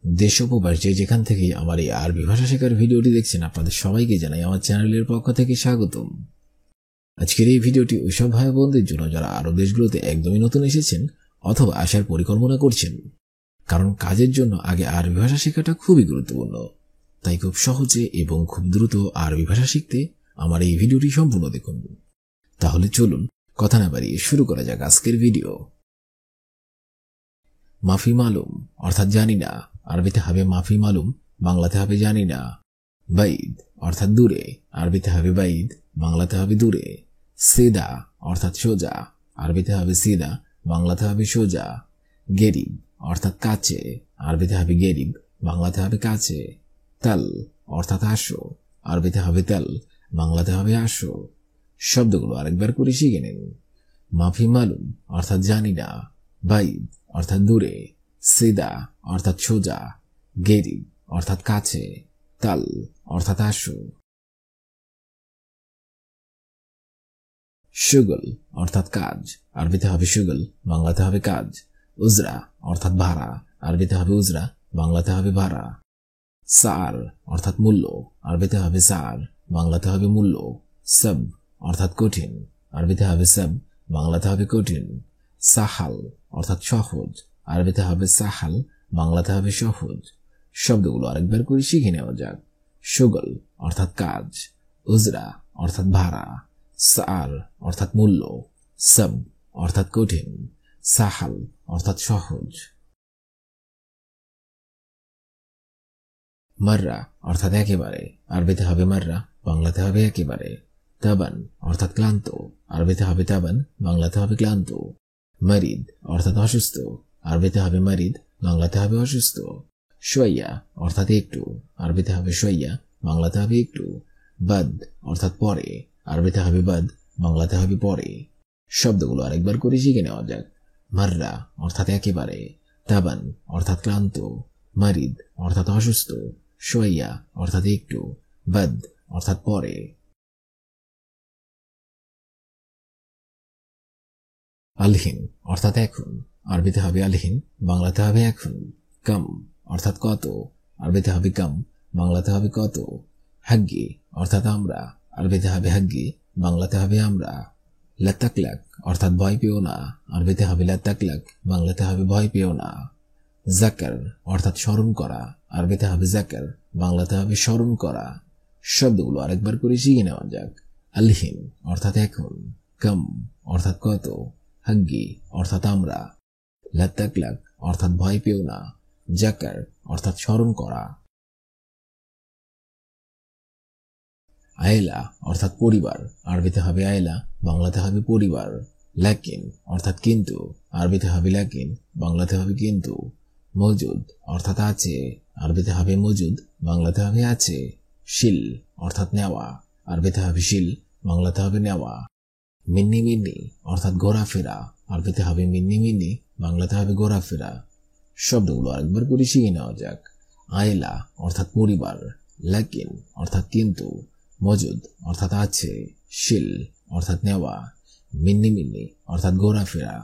দেশ ও প্রবাস যেখান থেকে আমার এই আরবি ভাষা শেখার ভিডিওটি দেখছেন আপনাদের সবাইকে জানাই আমার চ্যানেলের পক্ষ থেকে স্বাগতম। আজকের এই ভিডিওটি ওইসব ভাই বোনদের জন্য যারা আরব দেশগুলোতে একদমই নতুন এসেছেন অথবা আসার পরিকল্পনা করছেন, কারণ কাজের জন্য আগে আরবি ভাষা শেখাটা খুবই গুরুত্বপূর্ণ। তাই খুব সহজে এবং খুব দ্রুত আরবি ভাষা শিখতে আমার এই ভিডিওটি সম্পূর্ণ দেখুন। তাহলে চলুন কথা না বাড়িয়ে শুরু করা যাক আজকের ভিডিও। মাফি মালুম অর্থাৎ জানি না, আরবিতে হবে মাফি মালুম, বাংলাতে হবে জানি না। বাইদ অর্থাৎ দূরে, আরবিতে হবে বাইদ, বাংলাতে হবে দূরে। সিদা অর্থাৎ সোজা, আরবিতে হবে সিদা, বাংলাতে হবে সোজা। গেরিব অর্থাৎ কাছে, আরবিতে হবে গেরিব, বাংলাতে হবে কাছে। তাল অর্থাৎ আসো, আরবিতে হবে তাল, বাংলাতে হবে আসো। শব্দগুলো আরেকবার করে শিখে নিন। মাফি মালুম অর্থাৎ জানি না, বাইদ অর্থাৎ দূরে, সিদা অর্থাৎ সোজা, গেরিব অর্থাৎ কাছে, তাল অর্থাৎ আসো। শুগল অর্থাৎ কাজ, আরবিতে হবে শুগল, বাংলাতে হবে কাজ। উজরা অর্থাৎ ভাড়া, আরবিতে হবে উজরা, বাংলাতে হবে ভাড়া। সার অর্থাৎ মূল্য, আরবিতে হবে সার, বাংলাতে হবে মূল্য। সব অর্থাৎ কঠিন, আরবিতে হবে সব, বাংলাতে হবে কঠিন। সাহাল অর্থাৎ সহজ, আরবিতে হবে সাহাল, বাংলাতে হবে সহজ। শব্দগুলো আরেকবার করে শিখে নেওয়া যাক। শুগল অর্থাৎ কাজ, উজরা অর্থাৎ ভাড়া, সার অর্থাৎ মূল্য, সব অর্থাৎ কঠিন, সাহাল অর্থাৎ সহজ। মাররা অর্থাৎ একেবারে, আরবিতে হবে মাররা, বাংলাতে হবে একেবারে। তাবান অর্থাৎ ক্লান্ত, আরবিতে হবে তাবান, বাংলাতে হবে ক্লান্ত। মারিদ অর্থাৎ অসুস্থ, আরবিতে হবে মারিদ, বাংলাতে হবে অসুস্থ। শোয়া অর্থাৎ একটু, আরবিতে হবে শোয়া, বাংলাতে হবে একটু। বাদ অর্থাৎ পরে, আরবিতে হবে বাদ, বাংলাতে হবে পরে। শব্দগুলো আরেকবার করে শিখে নেওয়া যাক। মাররা অর্থাৎ একেবারে, তাবান অর্থাৎ ক্লান্ত, মারিদ অর্থাৎ অসুস্থ, শোয়া অর্থাৎ একটু, বাদ অর্থাৎ পরে। আলহিন অর্থাৎ এখন, আরবিতে হবে আলহিন, বাংলাতে হবে এখন। কাম অর্থাৎ কত, আরবিতে হবে কাম, বাংলাতে হবে কত। হাগ্গি অর্থাৎ আমরা, আরবিতে হবে হাগ্গি, বাংলাতে হবে আমরা। লাতাকলাক অর্থাৎ ভয় পেও না, আরবিতে হবে লাতাকলাক, বাংলাতে হবে ভয় পেও না। জাকার অর্থাৎ স্মরণ করা, আরবিতে হবে জাকার, বাংলাতে হবে স্মরণ করা। শব্দগুলো আরেকবার করে শিখে নেওয়া যাক। আলহিন অর্থাৎ এখন, কাম অর্থাৎ কত, হাগ্গি অর্থাৎ আমরা, লাতাকলাক অর্থাৎ ভয় পেও না, জাকার অর্থাৎ স্মরণ করা। আয়লা অর্থাৎ পরিবার, আরবিতে হবে আয়লা, বাংলাতে হবে পরিবার। লাকিন অর্থাৎ কিন্তু, আরবিতে হবে লাকিন, বাংলাতে হবে কিন্তু। মজুদ অর্থাৎ আছে, আরবিতে হবে মজুদ, বাংলাতে হবে আছে। শিল অর্থাৎ নেওয়া, আরবিতে হবে শিল, বাংলাতে হবে নেওয়া। মিন্নি মিন্নি অর্থাৎ ঘোরাফেরা, আরবিতে হবে মিন্নি মিন্নি, বাংলাতে হবে ঘোরাফেরা। শব্দগুলো আরেকবার করে শিখে নেওয়া যাক। আয়লা অর্থাৎ পরিবার, লাকিন অর্থাৎ কিন্তু, মজুদ অর্থাৎ আছে, শিল অর্থাৎ নেওয়া, মিন্নি মিন্নি অর্থাৎ ঘোরাফেরা।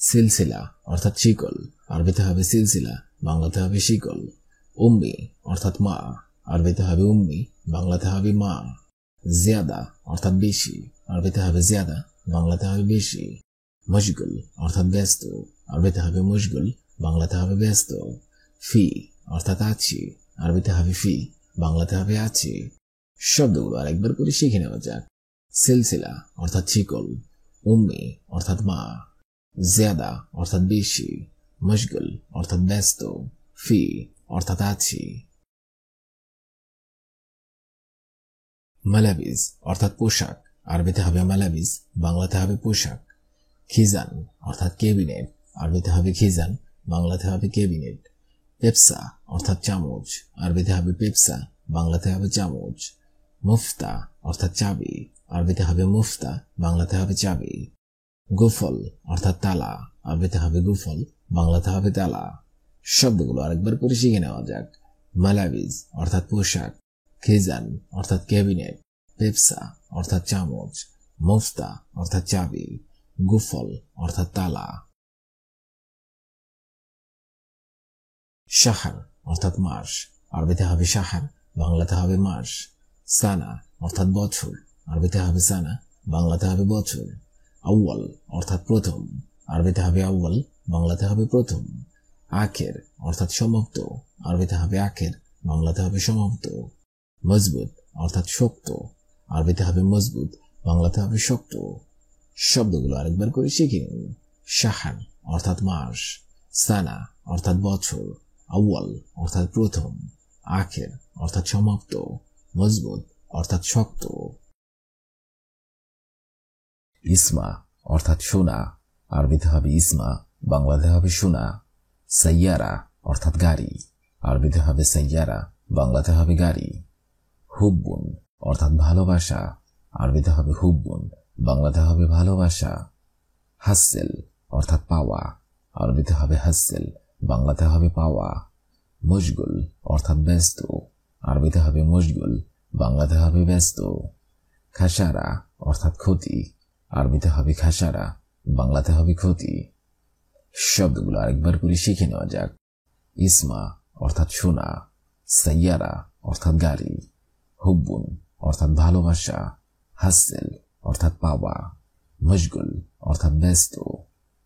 সিলসিলা অর্থাৎ শিকল, আরবিতে হবে সিলসিলা, বাংলাতে হবে শিকল। উম্মি অর্থাৎ মা, আরবিতে হবে উম্মি, বাংলাতে হবে মা। জিয়াদা অর্থাৎ বেশি, আরবিতে হবে জিয়াদা, বাংলাতে হবে বেশি। মশগুল অর্থাৎ ব্যস্ত, আরবিতে হবে মশগুল, বাংলাতে হবে ব্যস্ত। ফি অর্থাৎ আছি, আরবিতে হবে ফি, বাংলাতে হবে আছি। শব্দগুলো আরেকবার করে শিখে নেওয়া যাক। সিলসিলা অর্থাৎ শিকল, উম্মি অর্থাৎ মা, জিয়াদা অর্থাৎ বেশি, মশগুল অর্থাৎ ব্যস্ত, ফি অর্থাৎ আছি। মালাবিজ অর্থাৎ পোশাক, আরবিতে হবে মালাবিজ, বাংলাতে হবে পোশাক। খিজান অর্থাৎ কেবিনেট, আরবিতে হবে খিজান, বাংলাতে হবে কেবিনেট। পেপসা অর্থাৎ চামচ, আরবিতে হবে পেপসা, বাংলাতে হবে চামচ। মুফতা অর্থাৎ চাবি, আরবিতে হবে মুফতা, বাংলাতে হবে চাবি। গুফল অর্থাৎ তালা, আরবিতে হবে গুফল, বাংলাতে হবে তালা। শব্দগুলো আরেকবার করে শিখে নেওয়া যাক। মালাবিজ অর্থাৎ পোশাক, খিজান অর্থাৎ ক্যাবিনেট, পেপসা অর্থাৎ চামচ, মুফতা অর্থাৎ চাবি, গুফল অর্থাৎ তালা। শাহর অর্থাৎ মাস, আরবিতে হবে শাহর, বাংলাতে হবে মাস। সানা অর্থাৎ বছর, আরবিতে হবে সানা, বাংলাতে হবে বছর। আউয়াল অর্থাৎ প্রথম, আরবিতে হবে আউয়াল, বাংলাতে হবে প্রথম। আখের অর্থাৎ সমাপ্ত, আরবিতে হবে আখের, বাংলাতে হবে সমাপ্ত। মজবুত অর্থাৎ শক্ত, আরবিতে হবে মজবুত, বাংলাতে হবে শক্ত। শব্দগুলো আরেকবার করে শিখে নিন। শাহর অর্থাৎ মাস, সানা অর্থাৎ বছর, আউয়াল অর্থাৎ প্রথম, আখের অর্থাৎ সমাপ্ত, মজবুত অর্থাৎ শক্ত। ইসমা অর্থাৎ সোনা, আরবিতে হবে ইসমা, বাংলাতে হবে সোনা। সাইয়ারা অর্থাৎ গাড়ি, আরবিতে হবে সাইয়ারা, বাংলাতে হবে গাড়ি। হুব্বুন অর্থাৎ ভালোবাসা, আরবিতে হবে হুব্বুন, বাংলাতে হবে ভালোবাসা। হাসেল অর্থাৎ পাওয়া, আরবিতে হবে হাসেল, বাংলাতে হবে পাওয়া। মশগুল অর্থাৎ ব্যস্ত, আরবিতে হবে মশগুল, বাংলাতে হবে ব্যস্ত। খাসারা অর্থাৎ ক্ষতি, আরবিতে হবে খাসারা, বাংলাতে হবে ক্ষতি। শব্দগুলো আরেকবার করে শিখে নেওয়া যাক। ইসমা অর্থাৎ সোনা, সাইয়ারা অর্থাৎ গাড়ি, হুব্বুন অর্থাৎ ভালোবাসা, হাসেল অর্থাৎ পাওয়া, মশগুল অর্থাৎ ব্যস্ত,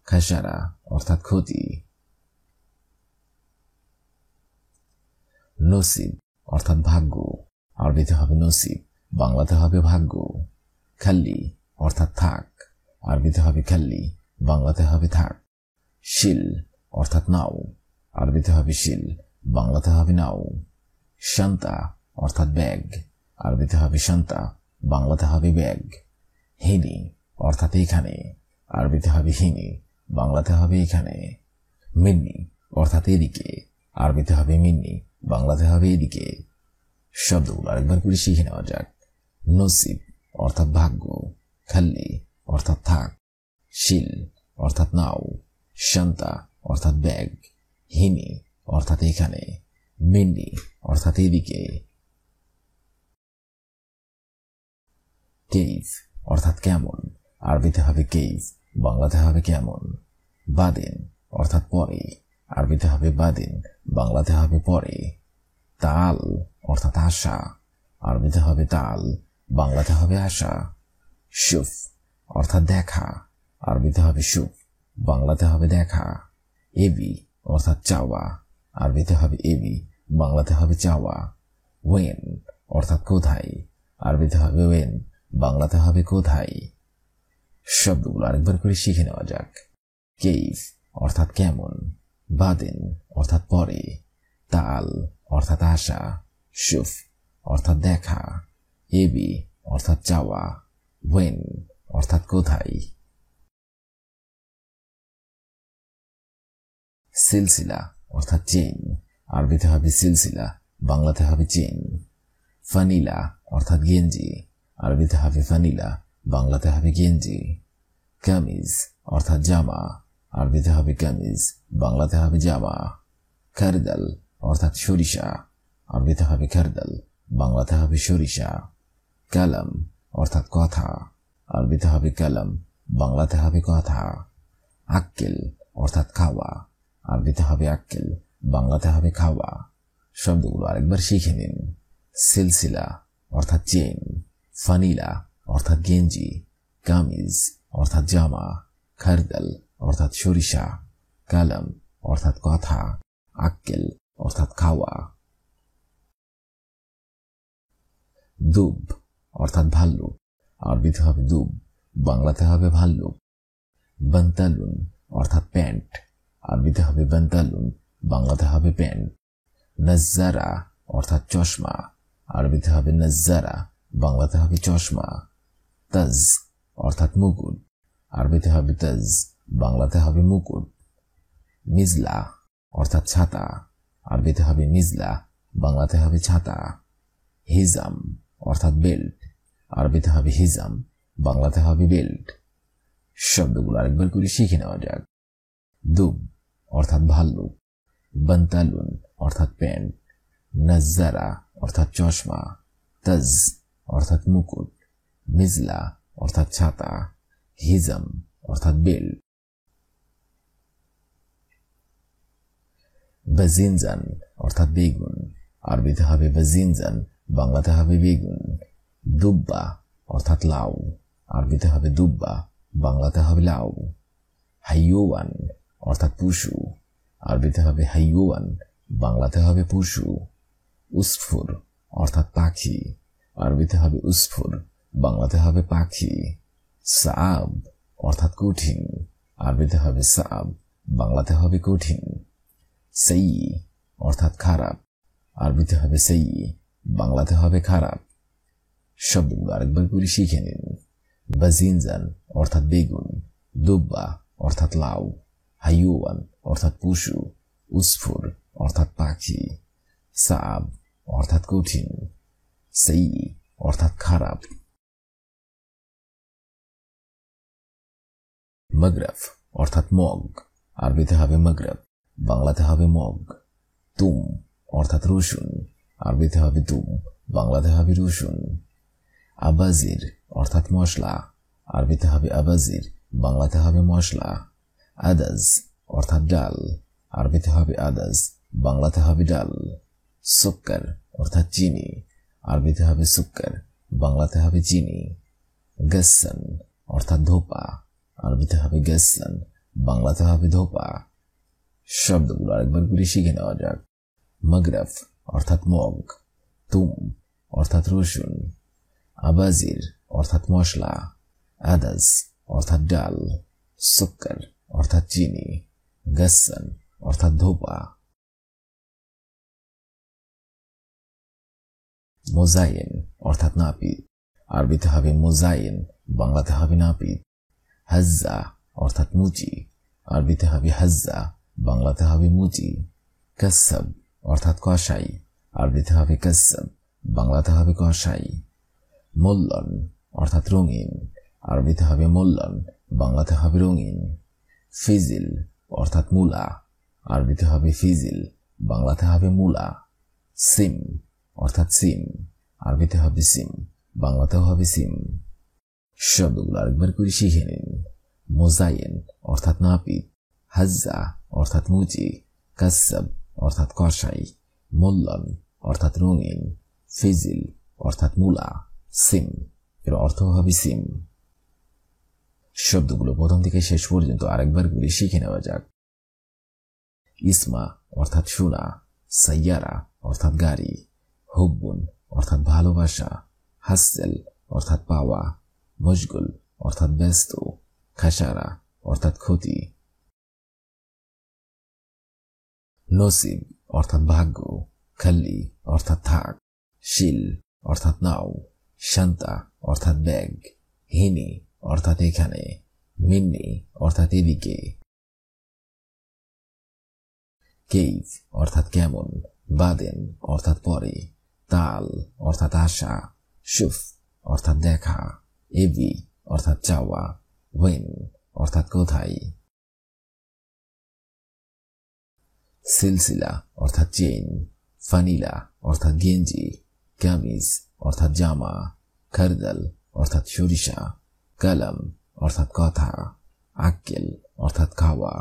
খাসারা অর্থাৎ ক্ষতি। নসিব অর্থাৎ ভাগ্য, আরবিতে হবে নসিব, বাংলাতে হবে ভাগ্য। খাল্লি অর্থাৎ থাক, আরবিতে হবে খাল্লি, বাংলাতে হবে থাক। শিল অর্থাৎ নাও, আরবিতে হবে শিল, বাংলাতে হবে নাও। শান্তা অর্থাৎ ব্যাগ, আরবিতে হবে শান্তা, বাংলাতে হবে ব্যাগ। হিনি অর্থাৎ এখানে, আরবিতে হবে হিনি, বাংলাতে হবে এখানে। মিন্নি অর্থাৎ এদিকে, আরবিতে হবে মিন্নি, বাংলাতে হবে এদিকে। শব্দগুলো আরেকবার করে শিখে নেওয়া যাক। নসিব অর্থাৎ ভাগ্য, খাল্লি অর্থাৎ থাক, শিল অর্থাৎ নাও, শান্তা অর্থাৎ ব্যাগ, হিনি অর্থাৎ এখানে, মিন্নি অর্থাৎ এদিকে। কেইফ অর্থাৎ কেমন, আরবিতে হবে কেইফ, বাংলাতে হবে কেমন। বাদিন অর্থাৎ পরে, আরবিতে হবে বাদিন, বাংলাতে হবে পরে। তাল অর্থাৎ আশা, আরবিতে হবে তাল, বাংলাতে হবে আশা। শুফ অর্থাৎ দেখা, আরবিতে হবে শুফ, বাংলাতে হবে দেখা। এবি অর্থাৎ চাওয়া, আরবিতে হবে এবি, বাংলাতে হবে চাওয়া। ওয়েন অর্থাৎ কোথায়, আরবিতে হবে ওয়েন, বাংলাতে হবে কোথায়। শব্দগুলো আরেকবার করে শিখে নেওয়া যাক। কেইফ অর্থাৎ কেমন, বাদিন অর্থাৎ পরে, তাল অর্থাৎ আশা, শুফ অর্থাৎ দেখা, এবি অর্থাৎ চাওয়া, ওয়েন অর্থাৎ কোথায়। সিলসিলা অর্থাৎ চেইন, আরবিতে হবে সিলসিলা, বাংলাতে হবে চেইন। ফানিলা অর্থাৎ গেঞ্জি, আরবিতে হবে ফানিলা, বাংলাতে হবে গেঞ্জি। কামিজ অর্থাৎ জামা, আরবিতে হবে কামিজ, বাংলাতে হবে জামা। খারদাল অর্থাৎ সরিষা, আরবিতে হবে খারদাল, বাংলাতে হবে সরিষা। কালাম অর্থাৎ কথা, আরবিতে হবে কালাম, বাংলাতে হবে কথা। আক্কেল অর্থাৎ খাওয়া, আরবিতে হবে আক্কেল, বাংলাতে হবে খাওয়া। শব্দগুলো আরেকবার শিখে নিন। সিলসিলা অর্থাৎ চেইন, ফানিলা অর্থাৎ গেঞ্জি, কামিজ অর্থাৎ জামা, খারদাল অর্থাৎ সরিষা, কালাম অর্থাৎ কথা, আক্কেল অর্থাৎ খাওয়া। দুব অর্থাৎ ভাল্লুক, আরবিতে হবে দুব, বাংলাতে হবে ভাল্লুক। বান্তালুন অর্থাৎ প্যান্ট, আরবিতে হবে বান্তালুন, বাংলাতে হবে প্যান্ট। নজ্জারা অর্থাৎ চশমা, আরবিতে হবে নজ্জারা, বাংলাতে হবে চশমা। তাজ অর্থাৎ মুকুট, আরবিতে হবে তাজ, বাংলাতে হবে মুকুট। মিজলা অর্থাৎ ছাতা, আরবিতে হবে মিজলা, বাংলাতে হবে ছাতা। হিজাম অর্থাৎ বেল্ট, আরবিতে হবে হিজাম, বাংলাতে হবে বেল্ট। শব্দগুলো আরেকবার করে শিখে নেওয়া যাক। দুব অর্থাৎ ভাল্লুক, বান্তালুন অর্থাৎ প্যান্ট, নজ্জারা অর্থাৎ চশমা, তাজ অর্থাৎ মুকুট, মিজলা অর্থাৎ ছাতা, হিজাম অর্থাৎ বেল্ট। বাজিনজান অর্থাৎ বেগুন, আরবিতে হবে বাজিনজান, বাংলাতে হবে বেগুন। দুব্বা অর্থাৎ লাউ, আরবিতে হবে দুব্বা, বাংলাতে হবে লাউ। হাইয়ুয়ান অর্থাৎ পশু, আরবিতে হবে হাইয়ুয়ান, বাংলাতে হবে পশু। উসফুর অর্থাৎ পাখি, আরবিতে হবে উসফুর, বাংলাতে হবে পাখি। সাআব অর্থাৎ কঠিন, আরবিতে হবে সাআব, বাংলাতে হবে কঠিন। সাইয়্যি অর্থাৎ খারাপ, আরবিতে হবে সাইয়্যি, বাংলাতে হবে খারাপ। শব্দগুলো আরেকবার করে শিখে নিন। বাজিনজান অর্থাৎ বেগুন, দুব্বা অর্থাৎ লাউ, হাইয়ুয়ান অর্থাৎ পশু, উসফুর অর্থাৎ পাখি, সাআব অর্থাৎ কঠিন, সাইয়্যি অর্থাৎ খারাপ। মগরফ অর্থাৎ মগ, আরবিতে হবে মগরব, বাংলাতে হবে মগ। তুম অর্থাৎ রসুন, আরবিতে হবে তুম, বাংলাতে হবে রসুন। আবাজির অর্থাৎ মশলা, আরবিতে হবে আবাজির, বাংলাতে হবে মশলা। আদাজ অর্থাৎ ডাল, আরবিতে হবে আদাজ, বাংলাতে হবে ডাল। সুক্কর অর্থাৎ চিনি, আরবিতে হবে সুক্কর, বাংলাতে হবে চিনি। গাসসান অর্থাৎ ধোপা, আরবিতে হবে গাসসান, বাংলাতে হবে ধোপা। শব্দগুলো আরেকবার করে শিখে নেওয়া যাক। মগরফ অর্থাৎ মগ, তুম অর্থাৎ রসুন, আবাজির অর্থাৎ মশলা, আদাজ অর্থাৎ ডাল, সুক্কর অর্থাৎ চিনি, গাসসান অর্থাৎ ধোপা। মোজাইন অর্থাৎ নাপিত, আরবিতে হবে মোজাইন, বাংলাতে হবে নাপিত। হাজ্জা অর্থাৎ মুচি, আরবিতে হবে হাজ্জা, বাংলাতে হবে মুচি। কাসসাব অর্থাৎ কসাই, আরবিতে হবে কাসসাব, বাংলাতে হবে কসাই। মোল্লন অর্থাৎ রঙিন, আরবিতে হবে মোল্লন, বাংলাতে হবে রঙিন। ফিজিল অর্থাৎ মূলা, আরবিতে হবে ফিজিল, বাংলাতে হবে মূলা। সিম অর্থাৎ সিম, আরবিতে হবে সিম, বাংলাতেও হবে সিম। শব্দগুলো আরেকবার করে শিখে নিন। মোজাইন অর্থাৎ নাপিত, হাজ্জা অর্থাৎ মুচি, কাসসাব অর্থাৎ কসাই, মোল্লন অর্থাৎ রঙিন, ফিজিল অর্থাৎ মূলা, সিম এর অর্থ হবে সিম। শব্দগুলো প্রথম থেকে শেষ পর্যন্ত আরেকবার করে শিখে নেওয়া যাক। ইসমা অর্থাৎ শোনা, সাইয়ারা অর্থাৎ গাড়ি, হুব্বুন অর্থাৎ ভালোবাসা, হাসেল অর্থাৎ পাওয়া, মশগুল অর্থাৎ ব্যস্ত, খাসারা অর্থাৎ ক্ষতি। নসিব অর্থাৎ ভাগ্য, খাল্লি অর্থাৎ থাক, শিল অর্থাৎ নাও, শান্তা অর্থাৎ ব্যাগ, হিনি অর্থাৎ এখানে, মিন্নি অর্থাৎ এদিকে। কেইফ অর্থাৎ কেমন, বাদেন অর্থাৎ পরে, তাল অর্থাৎ আশা, শুফ অর্থাৎ দেখা, এবি অর্থাৎ চাওয়া, ওয়েন অর্থাৎ কোথায়। সিলসিলা অর্থাৎ চেইন, ফানিলা অর্থাৎ গেঞ্জি, কামিজ অর্থাৎ জামা, খারদাল অর্থাৎ সরিষা, কালাম অর্থাৎ কথা, আক্কেল অর্থাৎ খাওয়া।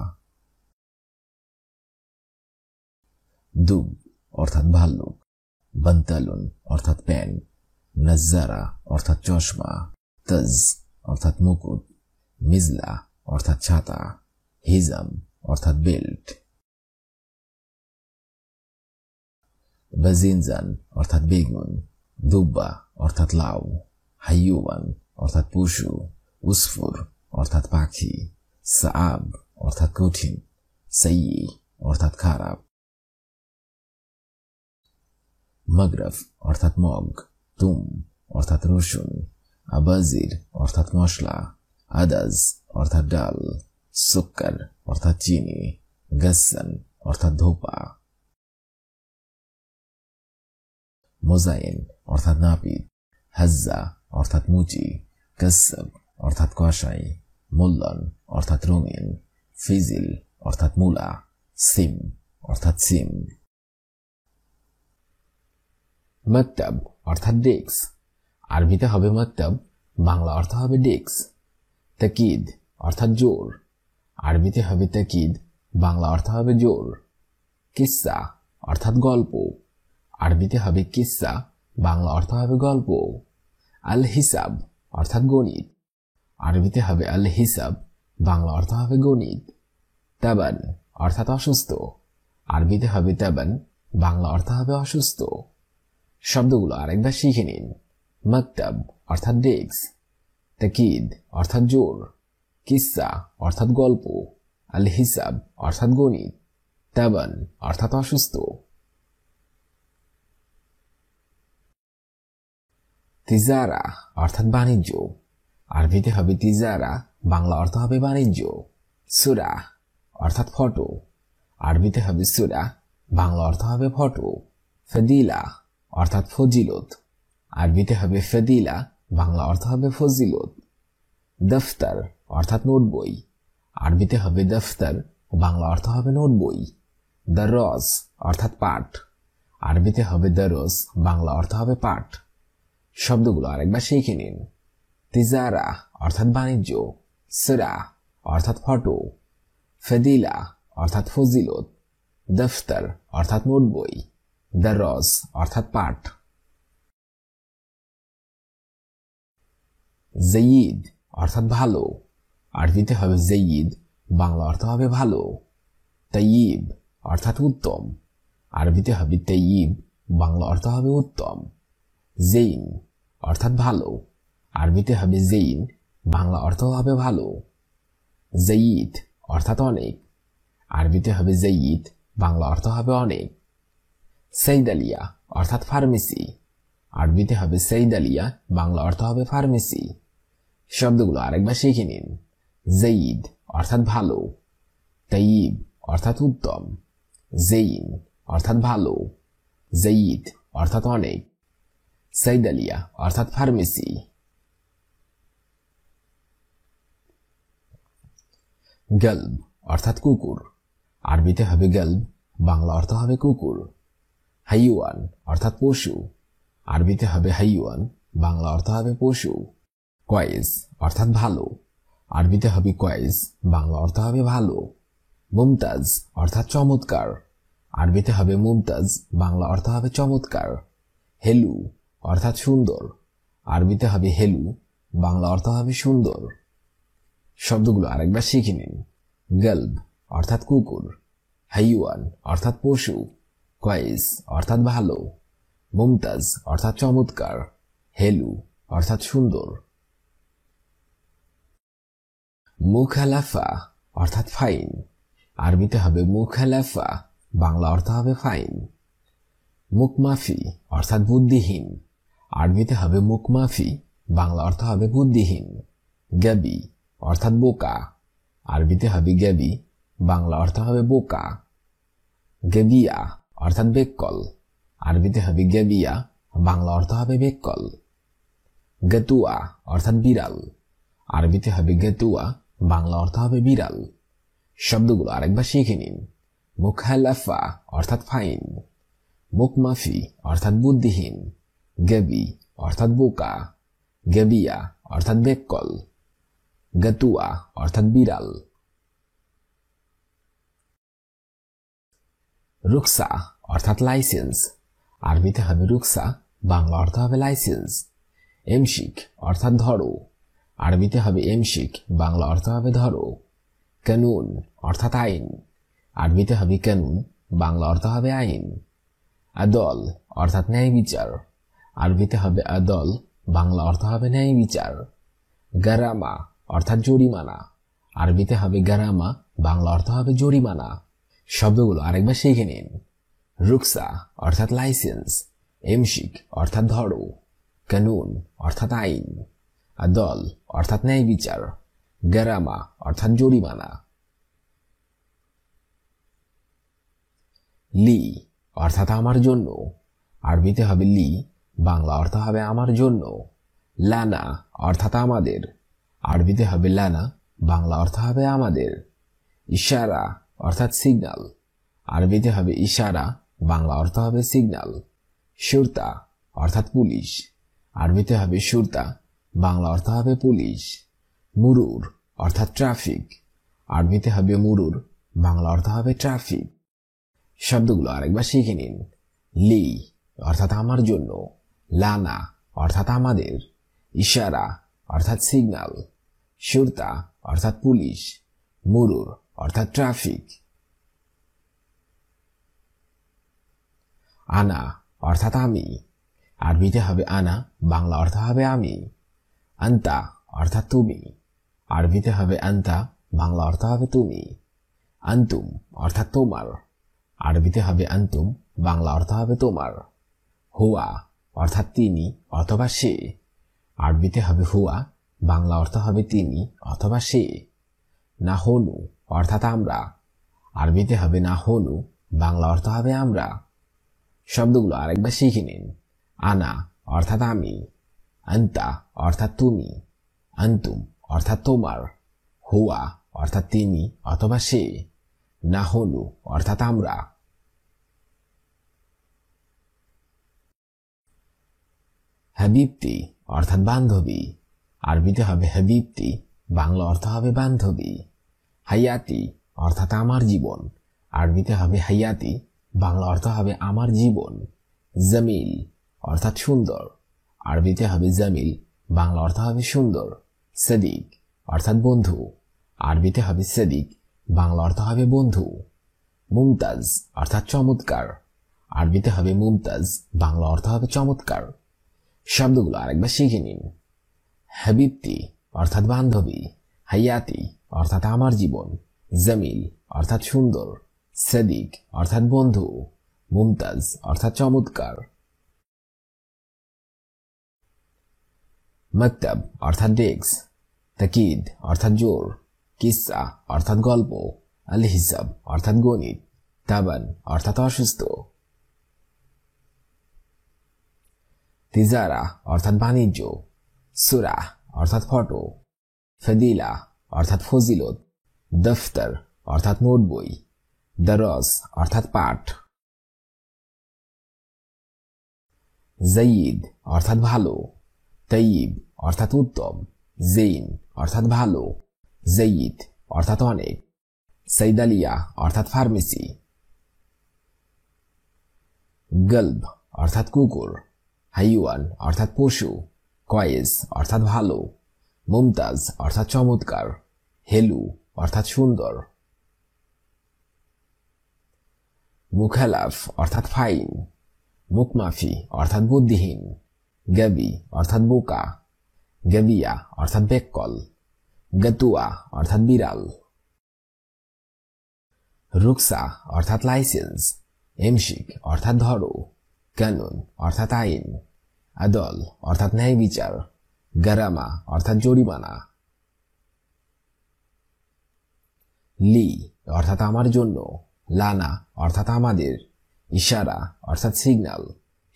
দুব অর্থাৎ ভাল্লুক, বান্তালুন অর্থাৎ প্যান্ট, নজ্জারা অর্থাৎ চশমা, তাজ অর্থাৎ মুকুট, মিজলা অর্থাৎ ছাতা, হিজাম অর্থাৎ বেল্ট। বাজিনজান অর্থাৎ বেগুন, দুব্বা অর্থাৎ লাউ, হাইয়ুয়ান অর্থাৎ পশু, উসফুর অর্থাৎ পাখি, সাআব অর্থাৎ কঠিন, সাইয়্যি অর্থাৎ খারাপ। মগরফ অর্থাৎ মগ, তুম অর্থাৎ রসুন, আবাজির অর্থাৎ মশলা, আদাজ অর্থাৎ ডাল, সুক্কর অর্থাৎ চিনি, গাসসান অর্থাৎ ধোপা। মোজাইন অর্থাৎ নাপিত, হাজ্জা অর্থাৎ মুচি, কাসসাব অর্থাৎ কসাই, মোল্লন অর্থাৎ রঙিন, ফিজিল অর্থাৎ মূলা, সিম অর্থাৎ সিম। মক্তব অর্থাৎ ডেস্ক, আরবিতে হবে মক্তব, বাংলা অর্থ হবে ডেস্ক। তাকিদ অর্থাৎ জোর, আরবিতে হবে তাকিদ, বাংলা অর্থ হবে জোর। কিসসা অর্থাৎ গল্প, আরবিতে হবে কিসসা, বাংলা অর্থ হবে গল্প। আল হিসাব অর্থাৎ গণিত, আরবিতে হবে আল হিসাব, বাংলা অর্থ হবে গণিত। তাবান অর্থাৎ অসুস্থ, আরবিতে হবে তাবান, বাংলা অর্থ হবে অসুস্থ। শব্দগুলো আরেকবার শিখে নিন। মাকতাব অর্থাৎ ডেস্ক, তাকিদ অর্থাৎ জোর, কিসসা অর্থাৎ গল্প, আল হিসাব অর্থাৎ গণিত, তাবান অর্থাৎ অসুস্থ। তিজারা অর্থাৎ বাণিজ্য, আরবিতে হবে তিজারা, বাংলা অর্থ হবে বাণিজ্য। সূরা অর্থাৎ ফটো, আরবিতে হবে সূরা, বাংলা অর্থ হবে ফটো। ফদিলা অর্থাৎ ফজিলত, আরবিতে হবে ফদিলা, বাংলা অর্থ হবে ফজিলত। দফতর অর্থাৎ নোট বই, আরবিতে হবে দফতর, বাংলা অর্থ হবে নোট বই। দরজ অর্থাৎ পাঠ, আরবিতে হবে দরজ, বাংলা অর্থ হবে পাঠ। শব্দগুলো আরেকবার শিখে নিন। তিজারা অর্থাৎ বাণিজ্য, সূরা অর্থাৎ ফটো, ফদিলা অর্থাৎ ফজিলত, দফতর অর্থাৎ নোট বই, দরজ অর্থাৎ পাঠ। জয়ীদ অর্থাৎ ভালো, আরবিতে হবে জয়ীদ, বাংলা অর্থ হবে ভালো। তাইয়িব অর্থাৎ উত্তম, আরবিতে হবে তাইয়িব, বাংলা অর্থ হবে উত্তম। জৈন অর্থাৎ ভালো, আরবিতে হবে জৈন, বাংলা অর্থ হবে ভালো। জয়ীদ অর্থাৎ অনেক, আরবিতে হবে জয়ীদ, বাংলা অর্থ হবে অনেক। সৈদালিয়া অর্থাৎ ফার্মেসি, আরবিতে হবে সৈদালিয়া, বাংলা অর্থ হবে ফার্মেসি। শব্দগুলো আরেকবার শিখে নিন। জয়ীদ অর্থাৎ ভালো, তাইয়িব অর্থাৎ উত্তম, জৈন অর্থাৎ ভালো, জয়ীদ অর্থাৎ অনেক, সৈদালিয়া অর্থাৎ ফার্মেসি। গল্ব অর্থাৎ কুকুর, আরবিতে হবে গল্ব, বাংলা অর্থ হবে কুকুর। হাইওয়ান অর্থাৎ পশু, আরবিতে হবে হাইওয়ান, বাংলা অর্থ হবে পশু। কয়েস অর্থাৎ ভালো, আরবিতে হবে কয়েস, বাংলা অর্থ হবে ভালো। মুমতাজ অর্থাৎ চমৎকার, আরবিতে হবে মুমতাজ, বাংলা অর্থ হবে চমৎকার। হেলু অর্থাৎ সুন্দর, আরবিতে হবে হেলু, বাংলা অর্থ হবে সুন্দর। শব্দগুলো আরেকবার শিখে নিন। গল্ব অর্থাৎ কুকুর, হাইওয়ান অর্থাৎ পশু, কয়েস অর্থাৎ ভালো, মুমতাজ অর্থাৎ চমৎকার, হেলু অর্থাৎ সুন্দর। মুখালাফা অর্থাৎ ফাইন, আরবিতে হবে মুখালাফা, বাংলা অর্থ হবে ফাইন। মুকমাফি অর্থাৎ বুদ্ধিহীন, আরবিতে হবে মুকমাফি, বাংলা অর্থ হবে বুদ্ধিহীন। গাবি অর্থাৎ বোকা, আরবিতে হবে গাবি, বাংলা অর্থ হবে বোকা। গেবিয়া অর্থাৎ বেক্কল, আরবিতে হবে গেবিয়া, বাংলা অর্থ হবে বেক্কল। গেতুয়া অর্থাৎ বিড়াল, আরবিতে হবে গেতুয়া, বাংলা অর্থ হবে বিড়াল। শব্দগুলো আরেকবার শিখে নিন। মুখালাফা অর্থাৎ ফাইন, মুকমাফি অর্থাৎ বুদ্ধিহীন, গেবি অর্থাৎ বোকা, গেবিয়া অর্থাৎ বেক্কল, গেতুয়া অর্থাৎ বিড়াল। রুকসা অর্থাৎ লাইসেন্স, আরবিতে হবে রুকসা, বাংলা অর্থ হবে লাইসেন্স। এমশিক অর্থাৎ ধরো, আরবিতে হবে এমশিক, বাংলা অর্থ হবে ধরো। কানুন অর্থাৎ আইন, আরবিতে হবে কানুন, বাংলা অর্থ হবে আইন। আদল অর্থাৎ ন্যায় বিচার, আরবিতে হবে আদল, বাংলা অর্থ হবে ন্যায় বিচার। গারামা অর্থাৎ জরিমানা, আরবিতে হবে গারামা, বাংলা অর্থ হবে জরিমানা। শব্দগুলো আরেকবার শিখে নিন। রুকসা অর্থাৎ লাইসেন্স, এমশিক অর্থাৎ ধরো, কানুন অর্থাৎ আইন, আদল অর্থাৎ ন্যায় বিচার, গারামা অর্থাৎ জরিমানা। লি অর্থাৎ আমার জন্য, আরবিতে হবে লি, বাংলা অর্থ হবে আমার জন্য। লানা অর্থাৎ আমাদের, আরবিতে হবে লানা, বাংলা অর্থ হবে আমাদের। ইশারা অর্থাৎ সিগন্যাল, আরবিতে হবে ইশারা, বাংলা অর্থ হবে সিগন্যাল। শুরতা অর্থাৎ পুলিশ, আরবিতে হবে শুরতা, বাংলা অর্থ হবে পুলিশ। মুরুর অর্থাৎ ট্রাফিক, আরবিতে হবে মুরুর, বাংলা অর্থ হবে ট্রাফিক। শব্দগুলো আরেকবার শিখে নিন। লি অর্থাৎ আমার জন্য, লানা অর্থাৎ আমাদের, ইশারা অর্থাৎ সিগন্যাল, শুরতা অর্থাৎ পুলিশ, মুরুর অর্থাৎ ট্রাফিক, আনা অর্থাৎ আমি, আরবিতে হবে আনা, বাংলা অর্থ হবে আমি। আন্তা অর্থাৎ তুমি, আরবিতে হবে আন্তা, বাংলা অর্থ হবে তুমি। আন্তুম অর্থাৎ তোমার, আরবিতে হবে আন্তুম, বাংলা অর্থ হবে তোমার। হুয়া অর্থাৎ তিনি অথবা সে, আরবিতে হবে হুয়া, বাংলা অর্থ হবে তিনি অথবা সে। নাহনু অর্থাৎ আমরা, আরবিতে হবে নাহনু, বাংলা অর্থ হবে আমরা। শব্দগুলো আরেকবার শিখে নিন। আনা অর্থাৎ আমি, আন্তা অর্থাৎ তুমি, আন্তুম অর্থাৎ তোমার, হুয়া অর্থাৎ তিনি অথবা সে, নাহনু অর্থাৎ আমরা। হাবিবতি অর্থাৎ বান্ধবী, আরবিতে হবে হাবিবতি, বাংলা অর্থ হবে বান্ধবী। হায়াতি অর্থাৎ আমার জীবন, আরবিতে হবে হায়াতি, বাংলা অর্থ হবে আমার জীবন। জামিল অর্থাৎ সুন্দর, আরবিতে হবে জামিল, বাংলা অর্থ হবে সুন্দর। সাদিক অর্থাৎ বন্ধু, আরবিতে হবে সাদিক, বাংলা অর্থ হবে বন্ধু। মুমতাজ অর্থাৎ চমৎকার, আরবিতে হবে মুমতাজ, বাংলা অর্থ হবে চমৎকার। শব্দগুলো আরেকবার শিখে নিন। হাবিবতি অর্থাৎ বান্ধবী, হায়াতি অর্থাৎ আমার জীবন, জামিল অর্থাৎ সুন্দর, সাদিক অর্থাৎ বন্ধু, মুমতাজ অর্থাৎ চমৎকার। মকতব অর্থাৎ ডেস্ক, তাকিদ অর্থাৎ জোর, কিসসা অর্থাৎ গল্প, আল হিসাব অর্থাৎ গণিত, তাবান অর্থাৎ অসুস্থ। তিজারা অর্থাৎ বাণিজ্য, সুরা অর্থাৎ ফটো, ফদিলা অর্থাৎ ফজিলত, দফতর অর্থাৎ নোট বই, দরস অর্থাৎ পাঠ। জয়ীদ অর্থাৎ ভালো, তয়িব অর্থাৎ উত্তম, জৈন অর্থাৎ ভালো, জয়ীদ অর্থাৎ অনেক, সৈদালিয়া অর্থাৎ ফার্মেসি। গল্ব অর্থাৎ কুকুর, হাইওয়ান অর্থাৎ পশু, কয়েস অর্থাৎ ভালো, মুমতাজ অর্থাৎ চমৎকার, হেলু অর্থাৎ সুন্দর। মুখালাফ অর্থাৎ ফাইন, মুকমাফি অর্থাৎ বুদ্ধিহীন, গবি অর্থাৎ বোকা, গবিয়া অর্থাৎ বেককল, গতুয়া অর্থাৎ বিড়াল। রুকসা অর্থাৎ লাইসেন্স, এমশিক অর্থাৎ ধরো, কানুন অর্থাৎ আইন, আদল অর্থাৎ ন্যায় বিচার, গারামা অর্থাৎ জরিমানা। লি অর্থাৎ আমার জন্য, লানা অর্থাৎ আমাদের, ইশারা অর্থাৎ সিগন্যাল,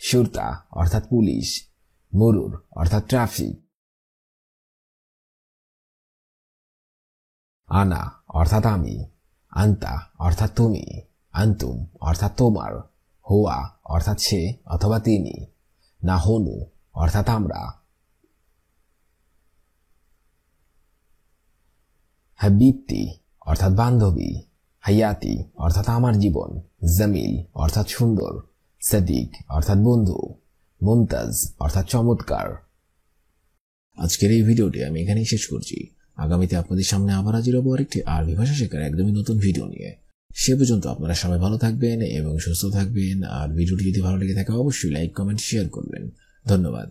শুরতা অর্থাৎ পুলিশ, মুরুর অর্থাৎ ট্রাফিক। আনা অর্থাৎ আমি, আন্তা অর্থাৎ তুমি, আন্তুম অর্থাৎ তোমার, হুয়া অর্থাৎ সে অথবা তিনি, নাহনু অর্থাৎ আমরা। হাবিবতি অর্থাৎ বান্ধবী, হায়াতি অর্থাৎ আমার জীবন, জামিল অর্থাৎ সুন্দর, সাদিক অর্থাৎ বন্ধু, মুমতাজ অর্থাৎ চমৎকার। আজকের এই ভিডিওটি আমি এখানেই শেষ করছি। আগামীতে আপনাদের সামনে আবার হাজির হবো আরেকটি আরবি ভাষা শেখার একদমই নতুন ভিডিও নিয়ে। সে পর্যন্ত আপনারা সবাই ভালো থাকবেন এবং সুস্থ থাকবেন। আর ভিডিওটি যদি ভালো লেগে থাকে অবশ্যই লাইক, কমেন্ট, শেয়ার করবেন। ধন্যবাদ।